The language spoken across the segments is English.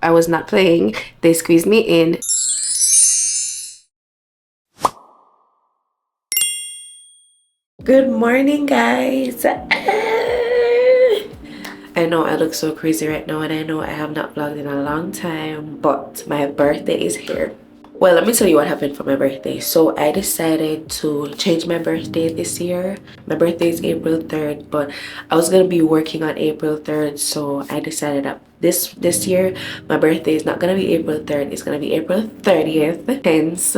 I was not playing. They squeezed me in. Good morning, guys. I know I look so crazy right now, and I know I have not vlogged in a long time, but my birthday is here. Well, let me tell you what happened for my birthday. So I decided to change my birthday this year. My birthday is April 3rd, but I was gonna be working on April 3rd, so I decided that this year my birthday is not gonna be April 3rd, it's gonna be April 30th. Hence,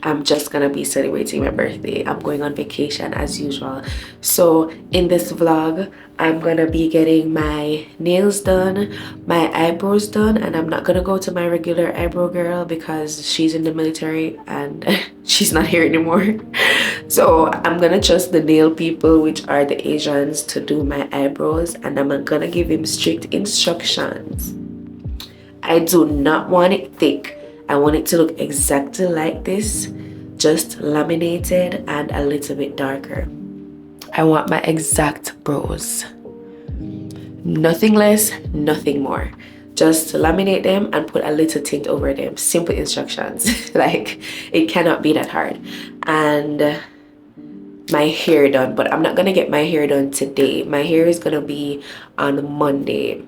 I'm just gonna be celebrating my birthday. I'm going on vacation as usual. So in this vlog, I'm gonna be getting my nails done, my eyebrows done, and I'm not gonna go to my regular eyebrow girl because she's in the military and she's not here anymore. So I'm gonna trust the nail people, which are the Asians, to do my eyebrows, and I'm gonna give him strict instructions. I do not want it thick. I want it to look exactly like this, just laminated and a little bit darker. I want my exact brows. Nothing less, nothing more. Just laminate them and put a little tint over them. Simple instructions. Like, it cannot be that hard. And my hair done, but I'm not gonna get my hair done today. My hair is gonna be on Monday.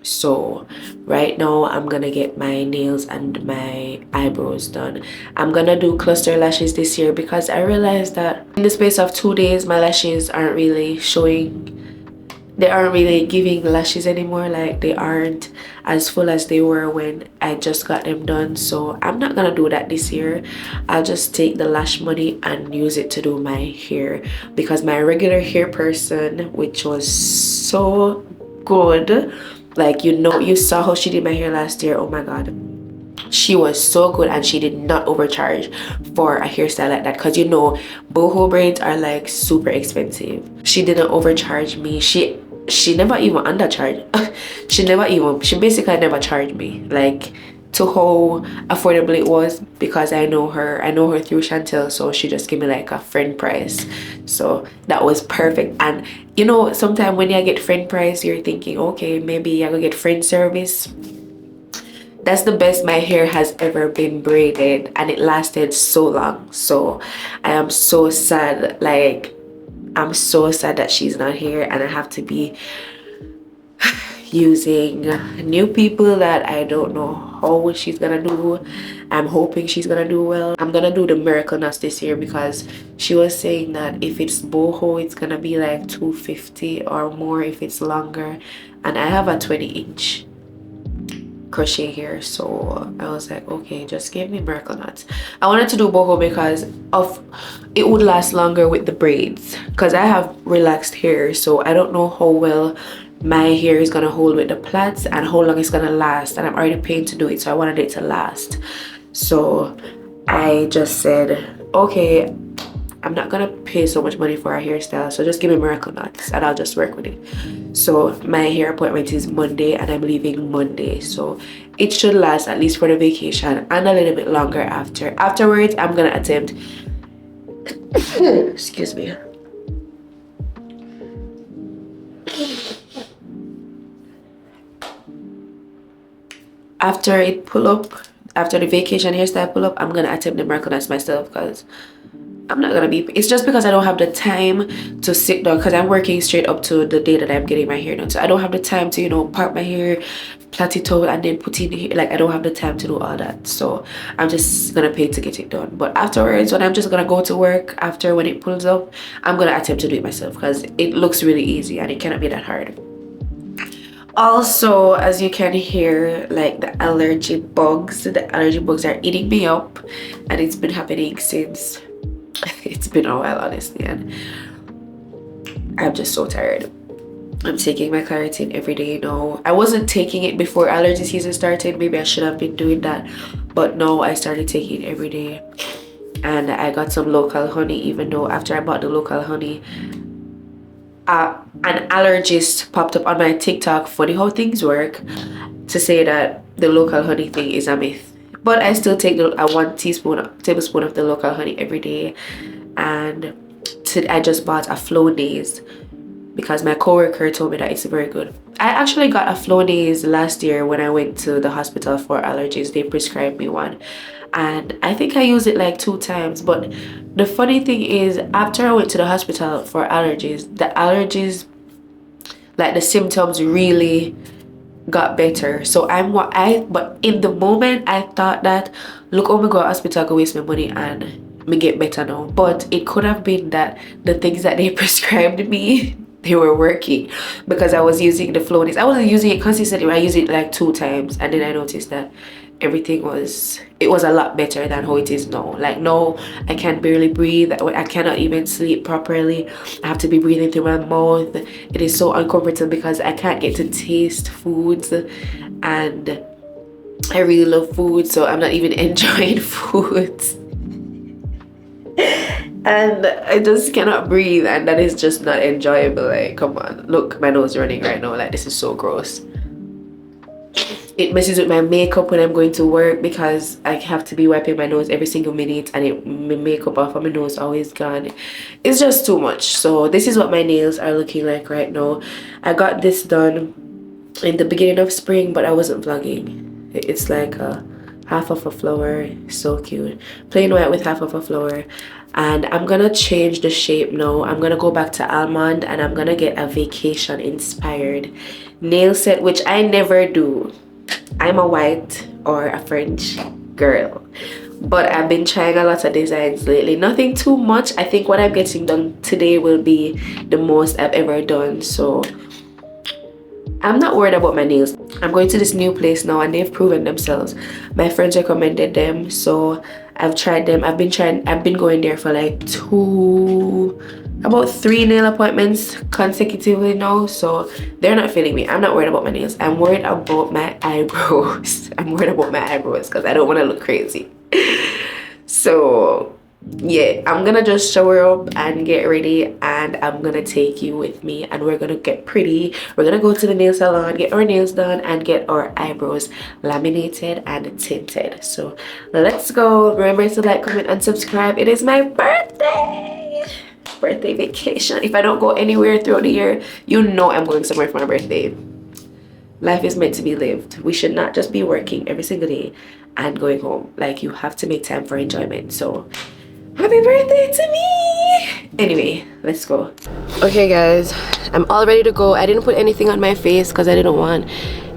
So right now I'm gonna get my nails and my eyebrows done. I'm gonna do cluster lashes this year because I realized that in the space of 2 days my lashes aren't really showing, they aren't really giving lashes anymore. Like, they aren't as full as they were when I just got them done. So I'm not gonna do that this year. I'll just take the lash money and use it to do my hair, because my regular hair person, which was so good, like, you saw how she did my hair last year. Oh my god, she was so good, and she did not overcharge for a hairstyle like that, because boho braids are like super expensive. She didn't overcharge me. She never even undercharged. she basically never charged me, like, to how affordable it was, because I know her through Chantel, so she just gave me like a friend price. So that was perfect. And sometimes when you get friend price, you're thinking, okay, maybe I gonna get friend service. That's the best my hair has ever been braided, and it lasted so long. So I am so sad. Like, I'm so sad that she's not here, and I have to be using new people that I don't know how she's gonna do. I'm hoping she's gonna do well. I'm gonna do the miracle knots this year because she was saying that if it's boho, it's gonna be like $250 or more if it's longer, and I have a 20-inch crochet here, so I was like, okay, just give me miracle knots. I wanted to do boho because of it would last longer with the braids, because I have relaxed hair, so I don't know how well my hair is gonna hold with the plaits and how long it's gonna last, and I'm already paying to do it, so I wanted it to last. So I just said, okay, I'm not gonna pay so much money for a hairstyle, so just give me miracle knots and I'll just work with it. So my hair appointment is Monday, and I'm leaving Monday, so it should last at least for the vacation and a little bit longer afterwards. I'm gonna attempt excuse me, after the vacation hairstyle pull up, I'm gonna attempt the miracle knots myself, because I'm not gonna be, it's just because I don't have the time to sit down, because I'm working straight up to the day that I'm getting my hair done, so I don't have the time to part my hair, plait it out, and then put in the hair. Like, I don't have the time to do all that, so I'm just gonna pay to get it done. But afterwards, when I'm just gonna go to work after, when it pulls up, I'm gonna attempt to do it myself, because it looks really easy and it cannot be that hard. Also, as you can hear, like, the allergy bugs are eating me up, and it's been happening since it's been a while, honestly, and I'm just so tired. I'm taking my Claritin every day now. I wasn't taking it before allergy season started. Maybe I should have been doing that, but no, I started taking it every day. And I got some local honey, even though after I bought the local honey, an allergist popped up on my TikTok, funny how things work, to say that the local honey thing is a myth. But I still take a 1 tablespoon of the local honey every day. And I just bought a Flonase because my coworker told me that it's very good. I actually got a Flonase last year when I went to the hospital for allergies. They prescribed me one, and I think I used it like 2 times. But the funny thing is, after I went to the hospital for allergies, like the symptoms really got better. So but in the moment I thought that, look, oh my god, hospital go waste my money and me get better now. But it could have been that the things that they prescribed me, they were working, because I was using the Flonase. I wasn't using it consistently. I used it like 2 times, and then I noticed that everything was a lot better than how it is now. Like now I can barely breathe. I cannot even sleep properly. I have to be breathing through my mouth. It is so uncomfortable because I can't get to taste foods, and I really love food, so I'm not even enjoying foods. And I just cannot breathe, and that is just not enjoyable. Like, come on, look, my nose running right now. Like, this is so gross. It messes with my makeup when I'm going to work, because I have to be wiping my nose every single minute, and my makeup off of my nose always gone. It's just too much. So this is what my nails are looking like right now. I got this done in the beginning of spring, but I wasn't vlogging. It's like half of a flower. So cute. Plain white with half of a flower. And I'm gonna change the shape now. I'm gonna go back to almond, and I'm gonna get a vacation inspired nail set, which I never do. I'm a white or a French girl, but I've been trying a lot of designs lately. Nothing too much. I think what I'm getting done today will be the most I've ever done, so I'm not worried about my nails. I'm going to this new place now, and they've proven themselves. My friends recommended them, so I've tried them. I've been going there for like about 3 nail appointments consecutively now, so they're not failing me. I'm not worried about my nails. I'm worried about my eyebrows. I'm worried about my eyebrows because I don't want to look crazy. So yeah, I'm gonna just shower up and get ready, and I'm gonna take you with me, and we're gonna get pretty. We're gonna go to the nail salon, get our nails done, and get our eyebrows laminated and tinted. So let's go. Remember to like, comment, and subscribe. It is my birthday vacation. If I don't go anywhere throughout the year, you know I'm going somewhere for my birthday. Life is meant to be lived. We should not just be working every single day and going home. Like, you have to make time for enjoyment. So happy birthday to me! Anyway, let's go. Okay guys, I'm all ready to go. I didn't put anything on my face because I didn't want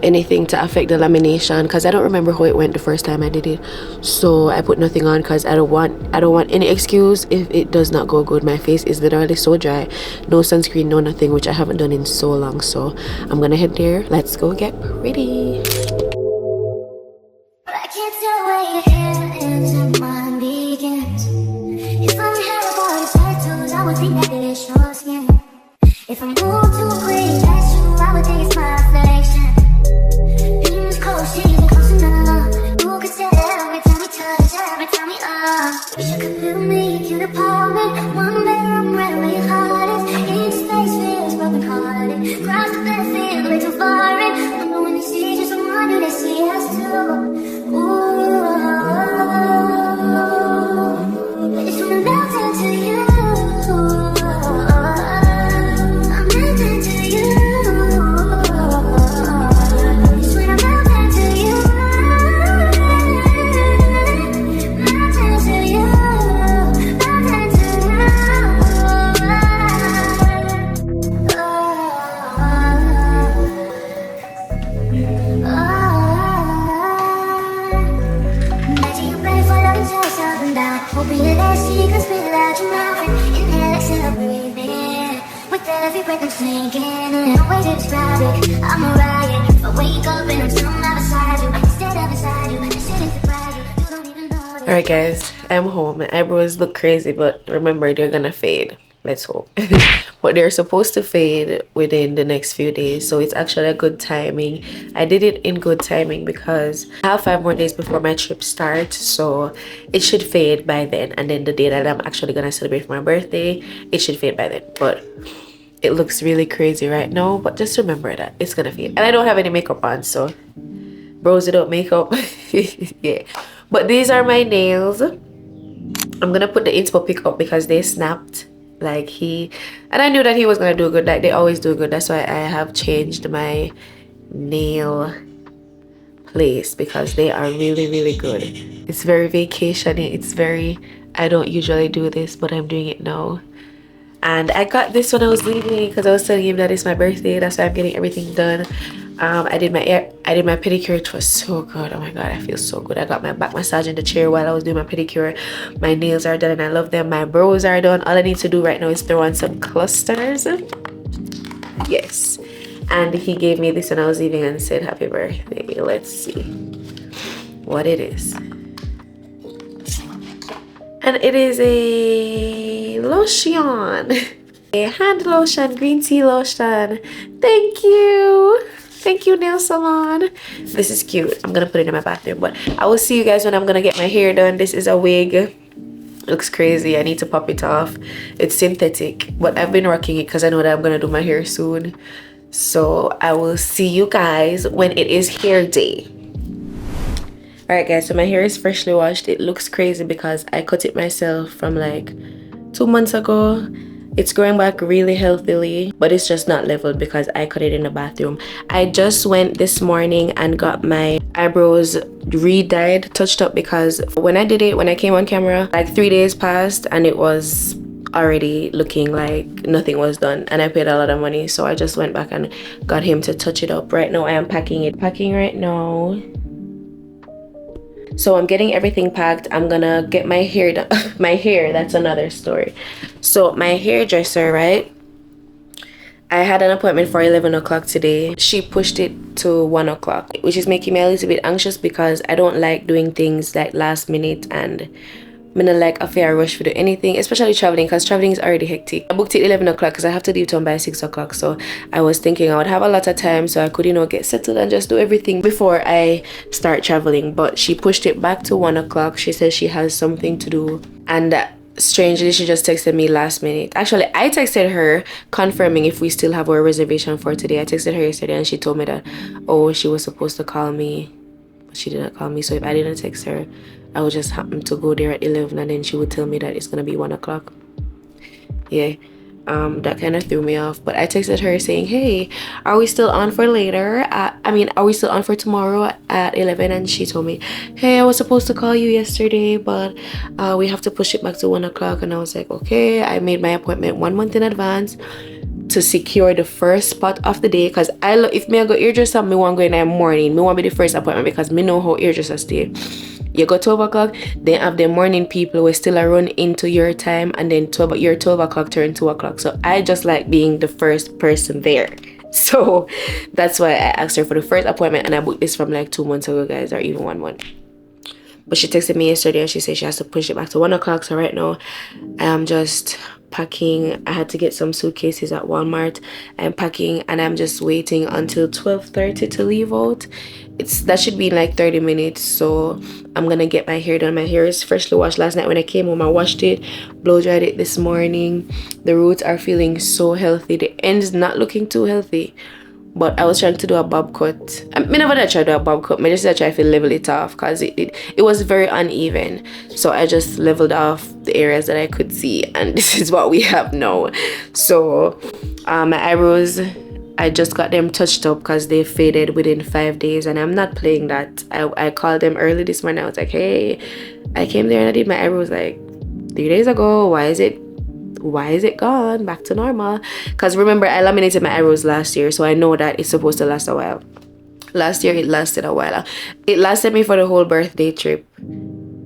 anything to affect the lamination, because I don't remember how it went the first time I did it. So I put nothing on because I don't want any excuse if it does not go good. My face is literally so dry. No sunscreen, no nothing, which I haven't done in so long. So I'm gonna head there. Let's go get pretty. I can't tell where your hair ends and mine begins. If I had a boy's tattoos, I would think that it's your skin. If I move to a green tattoo, I would think it's my reflection. In this cold city, close enough. Who could say every time we touch, every time we up? Wish you could feel me, cute apartment. One bedroom, right where your heart is. In space, feels broken hearted. Cross the battlefield, way too far in. Remember when they see just one, do they see us too? Ooh. It's from the mountain to you. I'm mountain to you. It's when I'm mountain to you. Mountain to you. Mountain to Imagine you ready for love and toss up and down. Hoping your last secrets spit out your mouth. Inhale, exhale, breathe in. With every breath I'm sinking, and no way to describe it. I'm a riot. If I wake up and I'm still not beside you, instead of beside you, just sitting surprise you. You don't even know it. Alright guys, I'm home. My eyebrows look crazy, but remember, they're gonna fade. Let's hope. But they're supposed to fade within the next few days, so it's actually a good timing. I did it in good timing because I have 5 more days before my trip starts, so it should fade by then. And then the day that I'm actually gonna celebrate for my birthday, it should fade by then. But it looks really crazy right now, but just remember that it's gonna fade. And I don't have any makeup on, so bros without makeup. Yeah, but these are my nails. I'm gonna put the inspo pic up because they snapped Like and I knew that he was gonna do good. Like they always do good. That's why I have changed my nail place, because they are really good. It's very vacationy. It's very, I don't usually do this, but I'm doing it now. And I got this when I was leaving, because I was telling him that it's my birthday. That's why I'm getting everything done. I did my pedicure. It was so good. Oh my god, I feel so good. I got my back massage in the chair while I was doing my pedicure. My nails are done and I love them. My brows are done. All I need to do right now is throw on some clusters. Yes. And he gave me this when I was leaving and said happy birthday. Let's see what it is. And it is a lotion. A hand lotion, green tea lotion. Thank you. Thank you, nail salon. This is cute. I'm gonna put it in my bathroom, but I will see you guys when I'm gonna get my hair done. This is a wig. Looks crazy. I need to pop it off. It's synthetic, but I've been rocking it because I know that I'm gonna do my hair soon. So I will see you guys when it is hair day. Alright guys, so my hair is freshly washed. It looks crazy because I cut it myself from like 2 months ago. It's growing back really healthily, but it's just not leveled because I cut it in the bathroom. I just went this morning and got my eyebrows re-dyed, touched up, because when I did it, when I came on camera, like 3 days passed and it was already looking like nothing was done, and I paid a lot of money. So I just went back and got him to touch it up. Right now I am packing right now. So I'm getting everything packed. I'm gonna get my hair done. My hair, that's another story. So my hairdresser, right, I had an appointment for 11 o'clock today. She pushed it to 1 o'clock, which is making me a little bit anxious because I don't like doing things like last minute, and I don't like a fair rush to do anything, especially traveling, because traveling is already hectic. I booked it 11 o'clock because I have to leave town by 6 o'clock. So I was thinking I would have a lot of time so I could, you know, get settled and just do everything before I start traveling. But she pushed it back to 1 o'clock. She says she has something to do. And strangely, she just texted me last minute. Actually, I texted her confirming if we still have our reservation for today. I texted her yesterday and she told me that, oh, she was supposed to call me, but she didn't call me. So if I didn't text her, I would just happen to go there at 11 and then she would tell me that it's gonna be 1 o'clock. Yeah, that kind of threw me off. But I texted her saying, hey, are we still on for later? Are we still on for tomorrow at 11? And she told me, hey, I was supposed to call you yesterday, but we have to push it back to 1 o'clock. And I was like, okay. I made my appointment 1 month in advance to secure the first spot of the day, because if me I go hairdresser, me want to go in the morning. Me want to be the first appointment because me know how hairdressers stay. You go 12 o'clock, then have the morning people who still run into your time, and then your 12 o'clock turn 2 o'clock. So I just like being the first person there. So that's why I asked her for the first appointment, and I booked this from like 2 months ago, guys, or even 1 month. But she texted me yesterday and she said she has to push it back to 1 o'clock. So right now I'm just packing. I had to get some suitcases at Walmart. I'm packing and I'm just waiting until 12:30 to leave out. That should be in like 30 minutes. So I'm gonna get my hair done. My hair is freshly washed. Last night when I came home, I washed it, blow dried it this morning. The roots are feeling so healthy. The end's not looking too healthy, but I was trying to do a bob cut. I never did try to do a bob cut. I just tried to level it off because it was very uneven. So I just leveled off the areas that I could see, and this is what we have now. So my eyebrows, I just got them touched up because they faded within 5 days, and I'm not playing that. I called them early this morning. I was like, hey, I came there and I did my eyebrows like 3 days ago. Why is it gone back to normal? Because remember, I laminated my eyebrows last year, so I know that it's supposed to last a while. Last year it lasted a while. It lasted me for the whole birthday trip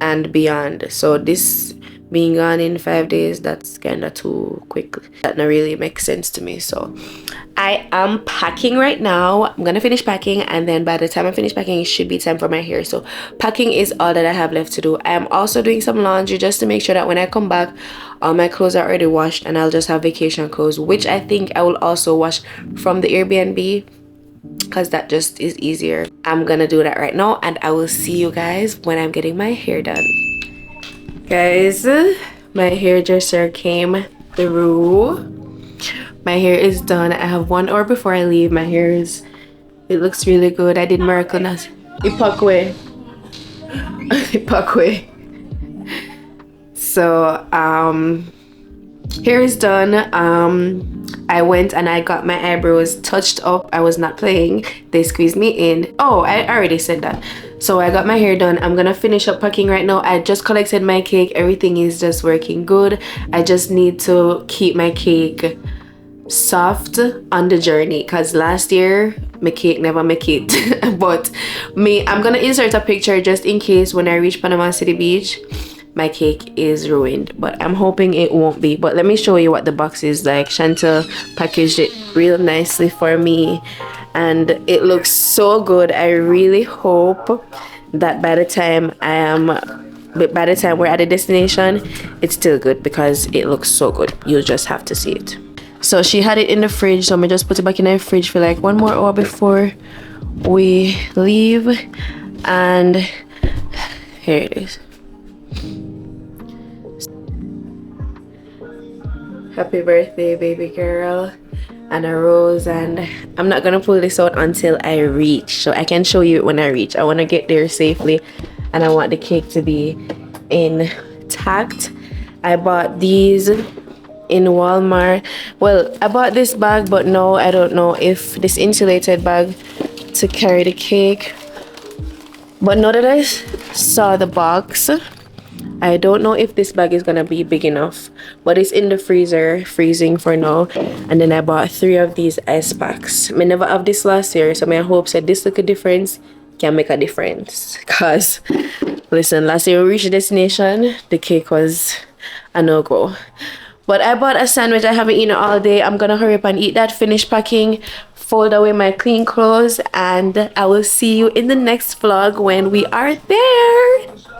and beyond. So this being gone in 5 days, that's kind of too quick. That not really makes sense to me. So I am packing right now. I'm gonna finish packing, and then by the time I finish packing, it should be time for my hair. So packing is all that I have left to do. I am also doing some laundry just to make sure that when I come back, all my clothes are already washed and I'll just have vacation clothes, which I think I will also wash from the Airbnb because that just is easier. I'm gonna do that right now, and I will see you guys when I'm getting my hair done. Guys, my hairdresser came through. My hair is done. I have 1 hour before I leave. My hair it looks really good. I did miracle nails. Ipakwe. Ipakwe. So Hair is done. I went and I got my eyebrows touched up. I was not playing. They squeezed me in. Oh, I already said that. So I got my hair done. I'm gonna finish up packing right now. I just collected my cake. Everything is just working good. I just need to keep my cake soft on the journey, because last year my cake never make it. But I'm gonna insert a picture just in case when I reach Panama City Beach my cake is ruined, but I'm hoping it won't be. But let me show you what the box is like. Chantal packaged it real nicely for me and it looks so good. I really hope that by the time we're at the destination it's still good, because it looks so good. You'll just have to see it. So she had it in the fridge, so I'm gonna just put it back in the fridge for like 1 more hour before we leave. And here it is. Happy birthday, baby girl, and a rose. And I'm not gonna pull this out until I reach, so I can show you it when I reach. I want to get there safely and I want the cake to be intact. I bought these in Walmart. Well, I bought this bag, but no, I don't know if this insulated bag to carry the cake. But now that I saw the box, I don't know if this bag is gonna be big enough, but it's in the freezer freezing for now. And then I bought 3 of these ice packs. I never have this last year, so my hope said this look a difference can make a difference. Cause listen, last year we reached the destination, the cake was a no-go. But I bought a sandwich. I haven't eaten all day. I'm gonna hurry up and eat that, finish packing, fold away my clean clothes, and I will see you in the next vlog when we are there.